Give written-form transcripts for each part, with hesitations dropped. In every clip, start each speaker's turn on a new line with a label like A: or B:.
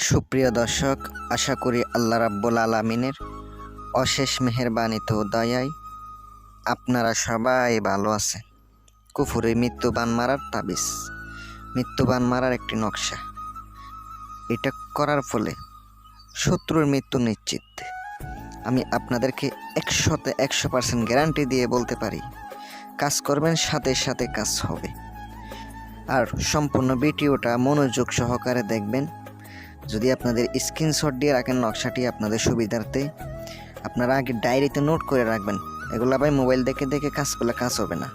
A: সুপ্রিয় দর্শক, আশা করি আল্লাহ রাব্বুল আলামিনের অশেষ মেহেরবানিতে ও দয়ায় আপনারা সবাই ভালো আছেন। কুফুরে মৃত্যুবান মারার তাবিজ, মৃত্যুবান মারার একটি নকশা। এটা করার ফলে শত্রুর মৃত্যু নিশ্চিত। আমি আপনাদেরকে 100% গ্যারান্টি দিয়ে বলতে পারি, কাজ করবেন, সাথে সাথে কাজ হবে। আর সম্পূর্ণ ভিডিওটা মনোযোগ সহকারে দেখবেন। যদি আপনাদের স্ক্রিনশট দিয়ে রাখেন নকশাটি আপনাদের সুবিধার্থে, আপনারা আগে ডায়েরিতে নোট করে রাখবেন। এগুলো ভাই মোবাইল দেখে দেখে কাজ করলে কাজ হবে না।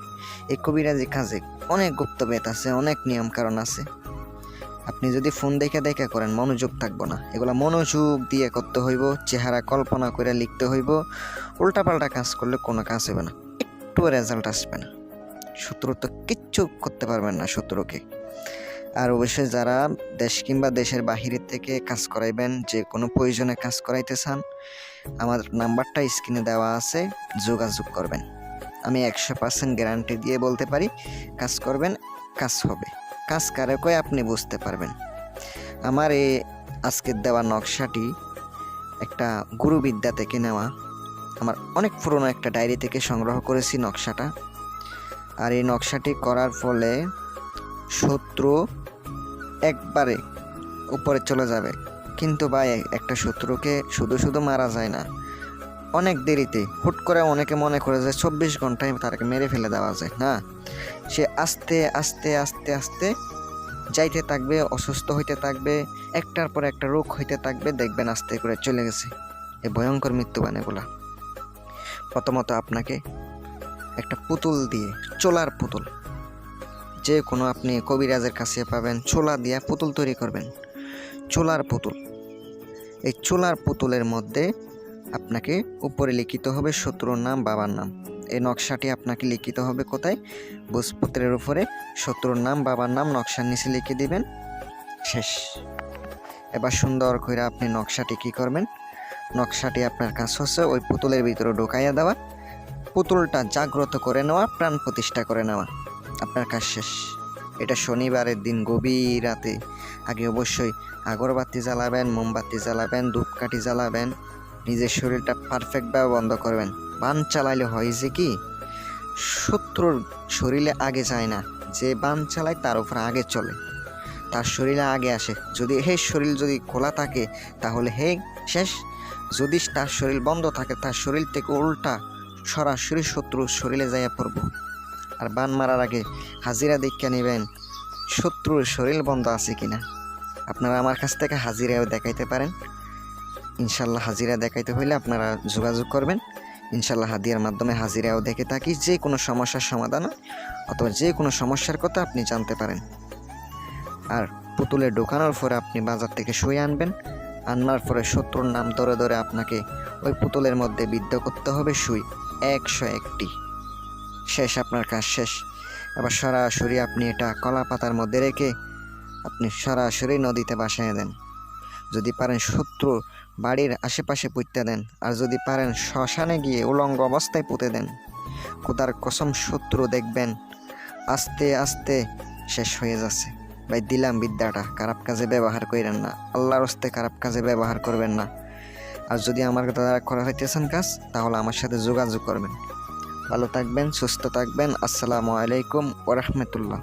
A: এই কবিরাজি কাজে অনেক গুপ্তবেদ আছে, অনেক নিয়ম কারণ আছে। আপনি যদি ফোন দেখে দেখে করেন, মনোযোগ থাকবো না। এগুলো মনোযোগ দিয়ে করতে হইব, চেহারা কল্পনা করে লিখতে হইব। উল্টাপাল্টা কাজ করলে কোনো কাজ হবে না, একটু রেজাল্ট আসবে না। শত্রু তো কিচ্ছু করতে পারবেন না শত্রুকে। আর অবশ্যই যারা দেশ কিংবা দেশের বাহিরের থেকে কাজ করাইবেন, যে কোনো প্রয়োজনে কাজ করাইতে চান, আমার নাম্বারটা স্ক্রিনে দেওয়া আছে, যোগাযোগ করবেন। আমি 100% গ্যারান্টি দিয়ে বলতে পারি, কাজ করবেন, কাজ হবে। কাজ কারে কয় আপনি বুঝতে পারবেন। আমার এই আজকের দেওয়া নকশাটি একটা গুরুবিদ্যা থেকে নেওয়া, আমার অনেক পুরনো একটা ডায়েরি থেকে সংগ্রহ করেছি নকশাটা। আর এই নকশাটি করার ফলে শত্রু একবারে উপরে চলে যাবে। কিন্তু ভাই, একটা শত্রুকে শুধু শুধু মারা যায় না, অনেক দেরিতে। হুট করে অনেকে মনে করে যে 24 ঘন্টায় তাকে মেরে ফেলে দেওয়া যায় না। সে আস্তে আস্তে আস্তে আস্তে যাইতে থাকবে, অসুস্থ হইতে থাকবে, একটার পর একটা রোগ হইতে থাকবে, দেখবেন আস্তে করে চলে গেছে। এই ভয়ঙ্কর মৃত্যুবান এগুলা। প্রথমত আপনাকে একটা পুতুল দিয়ে, চোলার পুতুল, যে কোনো আপনি কবিরাজের কাছে পাবেন, চোলা দিয়ে পুতুল তৈরি করবেন। চোলার পুতুল, এই চোলার পুতুলের মধ্যে আপনাকে উপরে লিখিত হবে শত্রুর নাম, বাবার নাম। এই নকশাটি আপনাকে লিখিত হবে কোথায়? ভোজপত্রের উপরে শত্রুর নাম, বাবার নাম নকশার নিচে লিখে দিবেন। শেষ। এবার সুন্দর করে আপনি নকশাটি কি করবেন? নকশাটি আপনার কাজ হচ্ছে ওই পুতুলের ভিতরে ঢুকাইয়া দেওয়া, পুতুলটা জাগ্রত করে নেওয়া, প্রাণ প্রতিষ্ঠা করে নেওয়া। আপনার কাজ শেষ। এটা শনিবারের দিন গভীর রাতে। আগে অবশ্যই আগরবাতি জ্বালাবেন, মোমবাতি জ্বালাবেন, ধূপকাঠি জ্বালাবেন। নিজের শরীরটা পারফেক্টভাবে বন্ধ করবেন। বান চালাইলে হয় যে কি, শত্রুর শরীরে আগে যায় না, যে বান চালায় তার উপর আগে চলে, তার শরীরে আগে আসে। যদি হে শরীর যদি খোলা থাকে তাহলে হে শেষ। যদি তার শরীর বন্ধ থাকে, তার শরীর থেকে উল্টা সরাসরি শত্রুর শরীরে যাইয়া পড়ব। আর বান মারার আগে হাজিরা দেখে নেবেন শত্রুর শরীর বন্ধ আছে কিনা। আপনারা আমার কাছ থেকে হাজিরাও দেখাইতে পারেন। ইনশাল্লাহ হাজিরা দেখাইতে হইলে আপনারা যোগাযোগ করবেন। ইনশাল্লাহ হাদিয়ার মাধ্যমে হাজিরাও দেখে থাকি। যে কোনো সমস্যার সমাধান অথবা যে কোনো সমস্যার কথা আপনি জানতে পারেন। আর পুতুলে ঢোকানোর পরে আপনি বাজার থেকে শুয়ে আনবেন। আনার পরে শত্রুর নাম ধরে ধরে আপনাকে ওই পুতুলের মধ্যে বিদ্ধ করতে হবে সুই 101টি। শেষ, আপনার কাজ শেষ। এবার সরাসরি আপনি এটা কলা পাতার মধ্যে রেখে আপনি সরাসরি নদীতে ভাসাইয়া দেন। যদি পারেন শত্রু বাড়ির আশেপাশে পুঁততে দেন, আর যদি পারেন শ্মশানে গিয়ে উলঙ্গ অবস্থায় পুঁতে দেন। খোদার কসম, শত্রু দেখবেন আস্তে আস্তে শেষ হয়ে যাচ্ছে। ভাই দিলাম বিদ্যাটা, খারাপ কাজে ব্যবহার করেন না। আল্লাহর হস্তে খারাপ কাজে ব্যবহার করবেন না। আর যদি আমার দ্বারা করা হইতেছেন কাজ, তাহলে আমার সাথে যোগাযোগ করবেন। ভালো থাকবেন, সুস্থ থাকবেন। আসসালামু আলাইকুম ওয়া রাহমাতুল্লাহ।